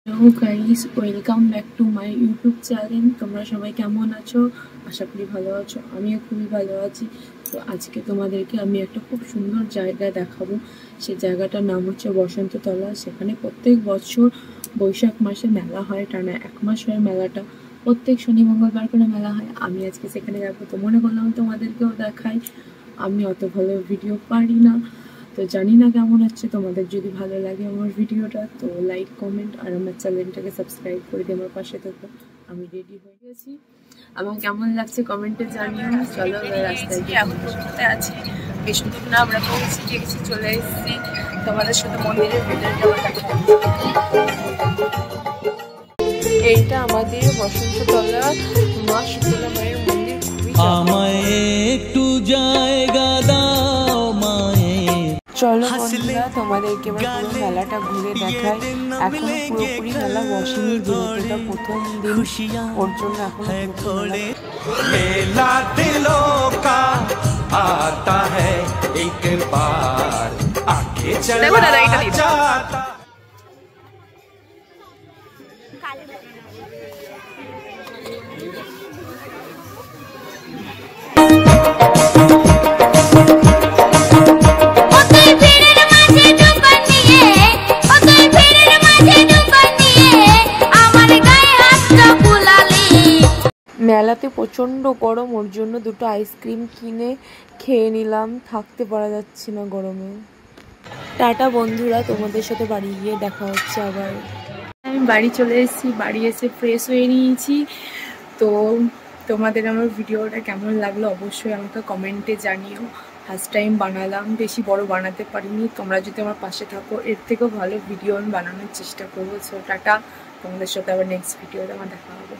Hello guys, welcome back to my YouTube channel. তোমরা সবাই কেমন আছো? আশা করি ভালো আছো। আমিও খুবই ভালো আছি। তো আজকে তোমাদেরকে আমি একটা খুব সুন্দর জায়গা দেখাবো। সেই জায়গাটার নাম হচ্ছে বসন্ততলা। সেখানে প্রত্যেক বছর বৈশাখ মাসে মেলা হয়, টানা 1 মাস হয় মেলাটা। প্রত্যেক শনি মঙ্গলবার করে মেলা হয়। আমি আজকে সেখানে যাবো, তো মনে করলাম তোমাদেরকেও দেখাই। আমি অত ভালো ভিডিও পারি না, তো জানি না কেমন হচ্ছে। তোমাদের যদি ভালো লাগে আমার ভিডিওটা, তো লাইক কমেন্ট আর আমার চ্যানেলটাকে সাবস্ক্রাইব করে দিয়ে আমার পাশে থাকো। আমি রেডি হয়ে গেছি, আমার কেমন লাগছে কমেন্টে জানিও। চলো রাস্তায় এখন কোথায় আছি, বেশি দূর না, আমরা পৌঁছে গেছি, চলে এসেছি। তোমাদের সাথে মন্দিরের ভেতরে যাওয়া দেখা। এইটা আমাদের বসন্ততলা মা শীতলা মায়ের মন্দির। আমায় একটু জায়গা দাও মায়ের। চলো বন্ধুরা, তোমাদেরকে এবার পুরো মেলাটা ঘুরে দেখাই। এখনো পুরোপুরি মেলা বসেনি, যেহেতু এটা প্রথম দিন, ওর জন্য এখনো মেলা দিলোं का आता है एक बार आके चला जाता। মেলাতে প্রচণ্ড গরম, ওর জন্য দুটো আইসক্রিম কিনে খেয়ে নিলাম। থাকতে পারা যাচ্ছে না গরমে। টাটা বন্ধুরা, তোমাদের সাথে বাড়ি গিয়ে দেখা হচ্ছে আবার। আমি বাড়ি চলে এসেছি, বাড়ি এসে ফ্রেশ হয়ে নিয়েছি। তো তোমাদের আমার ভিডিওটা কেমন লাগলো অবশ্যই আমাকে কমেন্টে জানিও। ফার্স্ট টাইম বানালাম, বেশি বড় বানাতে পারিনি। তোমরা যদি আমার পাশে থাকো, এর থেকেও ভালো ভিডিও আমি বানানোর চেষ্টা করবো। সো টাটা, তোমাদের সাথে আবার নেক্সট ভিডিওতে আমার দেখা হবে।